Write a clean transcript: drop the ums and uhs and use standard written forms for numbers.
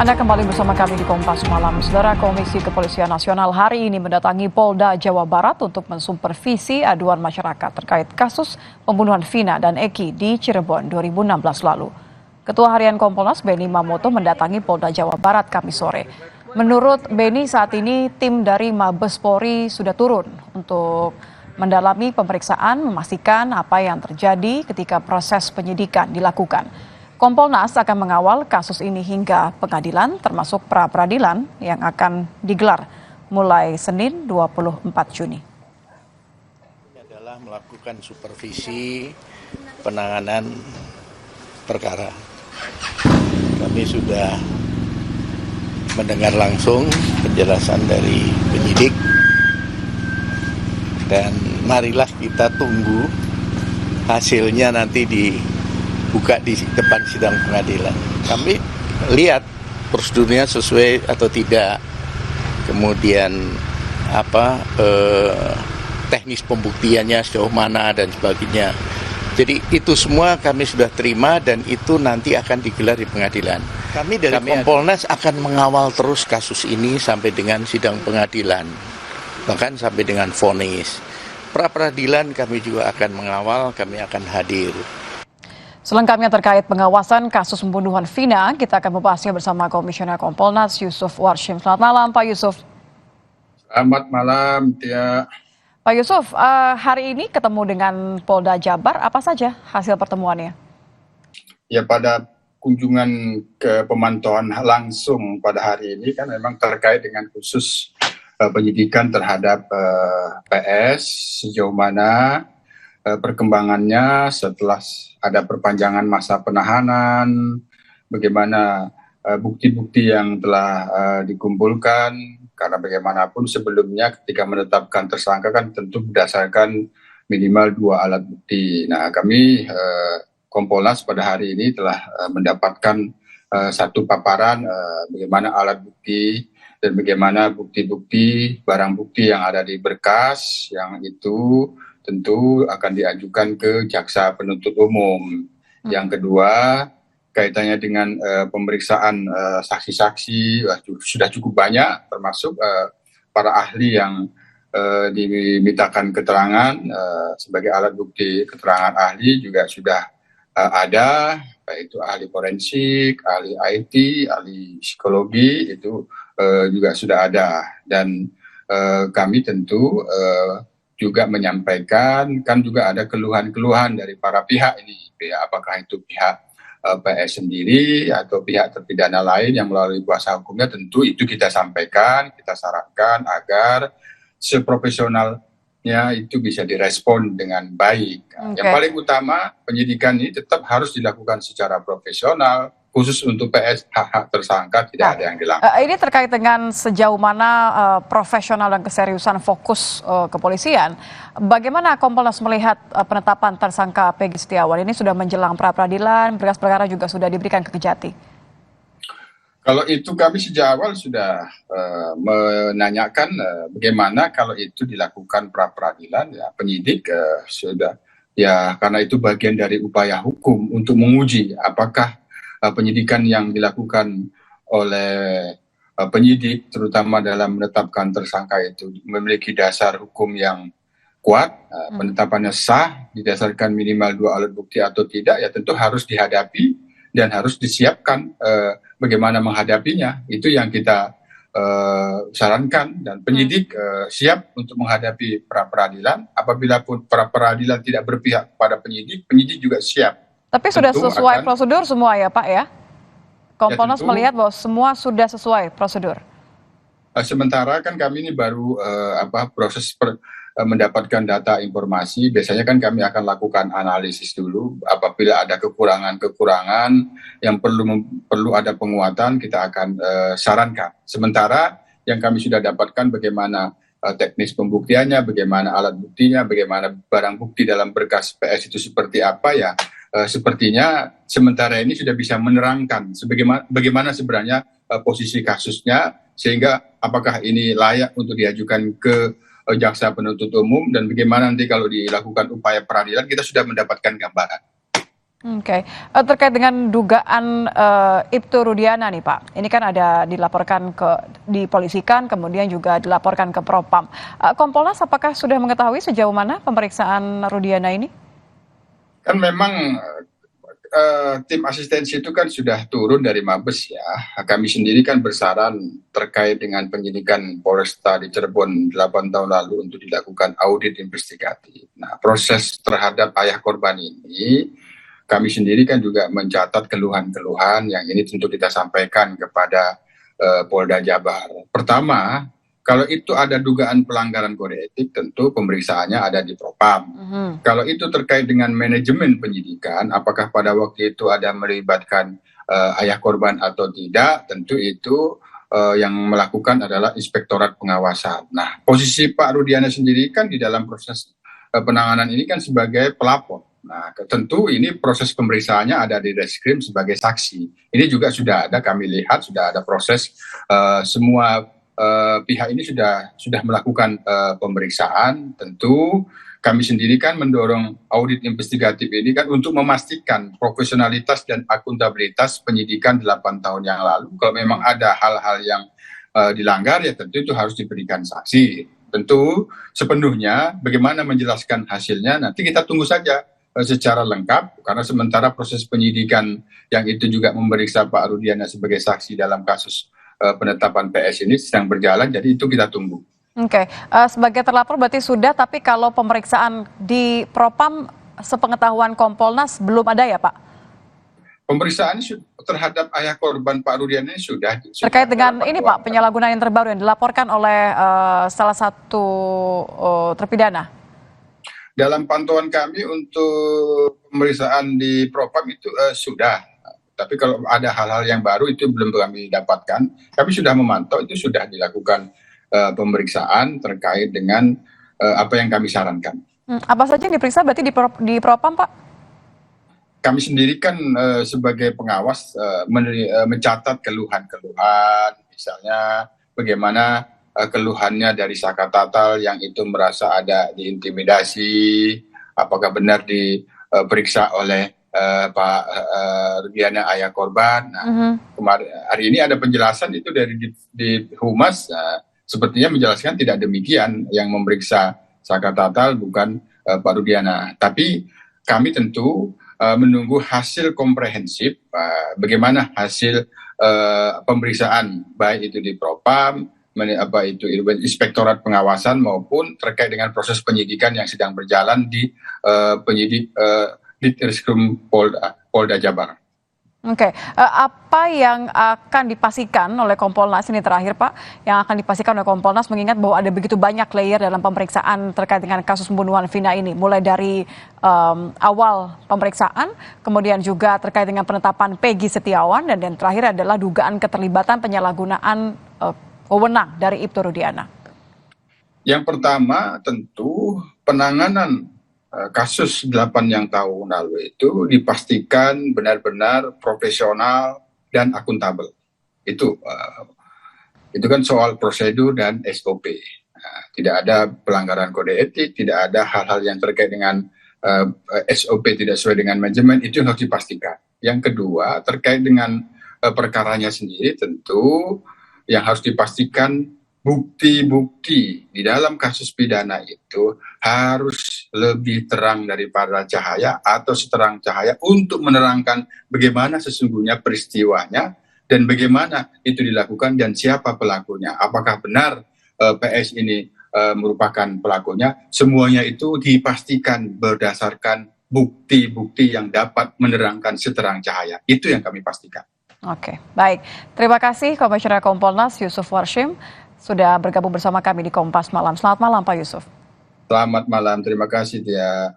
Anda kembali bersama kami di Kompas Malam. Saudara, Komisi Kepolisian Nasional hari ini mendatangi Polda Jawa Barat untuk mensupervisi aduan masyarakat terkait kasus pembunuhan Vina dan Eki di Cirebon 2016 lalu. Ketua Harian Kompolnas Beni Mamoto mendatangi Polda Jawa Barat Kamis sore. Menurut Beni, saat ini tim dari Mabes Polri sudah turun untuk mendalami pemeriksaan, memastikan apa yang terjadi ketika proses penyidikan dilakukan. Kompolnas akan mengawal kasus ini hingga pengadilan, termasuk pra-peradilan yang akan digelar mulai Senin 24 Juni. Ini adalah melakukan supervisi penanganan perkara. Kami sudah mendengar langsung penjelasan dari penyidik dan marilah kita tunggu hasilnya nanti dibuka di depan sidang pengadilan. Kami lihat prosedurnya sesuai atau tidak, kemudian teknis pembuktiannya sejauh mana dan sebagainya. Jadi itu semua kami sudah terima dan itu nanti akan digelar di pengadilan. Kami dari Kompolnas akan mengawal terus kasus ini sampai dengan sidang pengadilan, bahkan sampai dengan vonis. Pra-peradilan kami juga akan mengawal, kami akan hadir. Selengkapnya terkait pengawasan kasus pembunuhan Vina, kita akan membahasnya bersama Komisioner Kompolnas Yusuf Warshim. Selamat malam, Pak Yusuf. Selamat malam, Tia. Pak Yusuf, hari ini ketemu dengan Polda Jabar, apa saja hasil pertemuannya? Ya, pada kunjungan ke pemantauan langsung pada hari ini kan memang terkait dengan khusus penyidikan terhadap PS, sejauh mana perkembangannya setelah ada perpanjangan masa penahanan, bagaimana bukti-bukti yang telah dikumpulkan, karena bagaimanapun sebelumnya ketika menetapkan tersangka kan tentu berdasarkan minimal 2 alat bukti. Nah, kami Kompolnas pada hari ini telah mendapatkan satu paparan bagaimana alat bukti dan bagaimana bukti-bukti, barang bukti yang ada di berkas, yang itu tentu akan diajukan ke jaksa penuntut umum. Yang kedua, kaitannya dengan pemeriksaan saksi-saksi sudah cukup banyak, termasuk para ahli yang dimintakan keterangan sebagai alat bukti keterangan ahli juga sudah ada, baik itu ahli forensik, ahli IT, ahli psikologi, itu juga sudah ada. Dan kami tentu juga menyampaikan, kan juga ada keluhan-keluhan dari para pihak ini, ya, apakah itu pihak PS sendiri atau pihak terpidana lain yang melalui kuasa hukumnya, tentu itu kita sampaikan, kita sarankan agar seprofesionalnya itu bisa direspon dengan baik. Yang paling utama, penyidikan ini tetap harus dilakukan secara profesional, khusus untuk PS, hak-hak tersangka tidak ada yang dilanggar. Ini terkait dengan sejauh mana profesional dan keseriusan fokus kepolisian. Bagaimana Kompolnas melihat penetapan tersangka Peggy Setiawan ini sudah menjelang pra-peradilan, berkas perkara juga sudah diberikan ke Kejati? Kalau itu kami sejak awal sudah menanyakan bagaimana kalau itu dilakukan pra-peradilan, ya penyidik sudah, ya karena itu bagian dari upaya hukum untuk menguji apakah penyidikan yang dilakukan oleh penyidik, terutama dalam menetapkan tersangka itu memiliki dasar hukum yang kuat, penetapannya sah, didasarkan minimal 2 alat bukti atau tidak, ya tentu harus dihadapi dan harus disiapkan bagaimana menghadapinya. Itu yang kita sarankan, dan penyidik siap untuk menghadapi pra-peradilan. Apabila pun pra-peradilan tidak berpihak pada penyidik, penyidik juga siap. Tapi sudah sesuai prosedur semua ya Pak ya? Kompolnas melihat bahwa semua sudah sesuai prosedur. Sementara kan kami ini baru proses mendapatkan data informasi. Biasanya kan kami akan lakukan analisis dulu. Apabila ada kekurangan yang perlu ada penguatan, kita akan sarankan. Sementara yang kami sudah dapatkan bagaimana teknis pembuktiannya, bagaimana alat buktinya, bagaimana barang bukti dalam berkas PS itu seperti apa, ya sepertinya sementara ini sudah bisa menerangkan bagaimana sebenarnya posisi kasusnya, sehingga apakah ini layak untuk diajukan ke jaksa penuntut umum, dan bagaimana nanti kalau dilakukan upaya peradilan kita sudah mendapatkan gambaran. Oke. Terkait dengan dugaan Ibtu Rudiana nih Pak, ini kan ada dilaporkan dipolisikan, kemudian juga dilaporkan ke Propam. Kompolnas apakah sudah mengetahui sejauh mana pemeriksaan Rudiana ini? Kan memang tim asistensi itu kan sudah turun dari Mabes ya. Kami sendiri kan bersaran terkait dengan penyidikan Polresta di Cirebon 8 tahun lalu untuk dilakukan audit investigatif. Nah, proses terhadap ayah korban ini, kami sendiri kan juga mencatat keluhan-keluhan yang ini tentu kita sampaikan kepada Polda Jabar. Pertama, kalau itu ada dugaan pelanggaran kode etik, tentu pemeriksaannya ada di Propam. Kalau itu terkait dengan manajemen penyidikan, apakah pada waktu itu ada melibatkan ayah korban atau tidak, tentu itu yang melakukan adalah Inspektorat Pengawasan. Nah, posisi Pak Rudiana sendiri kan di dalam proses penanganan ini kan sebagai pelapor. Nah, tentu ini proses pemeriksaannya ada di Reskrim sebagai saksi. Ini juga sudah ada, kami lihat sudah ada proses semua pihak ini sudah melakukan pemeriksaan. Tentu kami sendiri kan mendorong audit investigatif ini kan untuk memastikan profesionalitas dan akuntabilitas penyidikan 8 tahun yang lalu. Kalau memang ada hal-hal yang dilanggar ya tentu itu harus diberikan sanksi. Tentu sepenuhnya bagaimana menjelaskan hasilnya nanti kita tunggu saja secara lengkap, karena sementara proses penyidikan yang itu juga memeriksa Pak Rudiana sebagai saksi dalam kasus penetapan PS ini sedang berjalan, jadi itu kita tunggu. Oke, sebagai terlapor berarti sudah, tapi kalau pemeriksaan di Propam sepengetahuan Kompolnas belum ada ya Pak? Pemeriksaan terhadap ayah korban Pak Rudiana ini sudah terkait dengan ini Pak, penyalahgunaan yang terbaru yang dilaporkan oleh salah satu terpidana. Dalam pantauan kami untuk pemeriksaan di Propam itu sudah. Tapi kalau ada hal-hal yang baru itu belum kami dapatkan. Kami sudah memantau itu sudah dilakukan pemeriksaan terkait dengan apa yang kami sarankan. Apa saja yang diperiksa berarti di Propam Pak? Kami sendiri kan sebagai pengawas mencatat keluhan-keluhan, misalnya bagaimana keluhannya dari Saka Tatal yang itu merasa ada diintimidasi, apakah benar diperiksa oleh Pak Rudiana ayah korban. Nah, kemarin hari ini ada penjelasan itu dari di Humas, sepertinya menjelaskan tidak demikian, yang memeriksa Saka Tatal bukan Pak Rudiana. Tapi kami tentu menunggu hasil komprehensif, bagaimana hasil pemeriksaan baik itu di Propam, Inspektorat Pengawasan maupun terkait dengan proses penyidikan yang sedang berjalan di penyidik di Reskrim Polda Jabar. Oke, apa yang akan dipastikan oleh Kompolnas ini terakhir Pak, yang akan dipastikan oleh Kompolnas mengingat bahwa ada begitu banyak layer dalam pemeriksaan terkait dengan kasus pembunuhan Vina ini, mulai dari awal pemeriksaan, kemudian juga terkait dengan penetapan Peggy Setiawan, dan yang terakhir adalah dugaan keterlibatan penyalahgunaan wewenang dari Ibtu Rudiana. Yang pertama tentu penanganan kasus 8 yang tahun lalu itu dipastikan benar-benar profesional dan akuntabel. Itu kan soal prosedur dan SOP. Tidak ada pelanggaran kode etik, tidak ada hal-hal yang terkait dengan SOP tidak sesuai dengan manajemen, itu harus dipastikan. Yang kedua terkait dengan perkaranya sendiri, tentu yang harus dipastikan bukti-bukti di dalam kasus pidana itu harus lebih terang daripada cahaya atau seterang cahaya untuk menerangkan bagaimana sesungguhnya peristiwanya dan bagaimana itu dilakukan dan siapa pelakunya. Apakah benar PS ini merupakan pelakunya? Semuanya itu dipastikan berdasarkan bukti-bukti yang dapat menerangkan seterang cahaya. Itu yang kami pastikan. Oke, baik. Terima kasih Komisioner Kompolnas Yusuf Warshim sudah bergabung bersama kami di Kompas Malam. Selamat malam Pak Yusuf. Selamat malam, terima kasih Tia.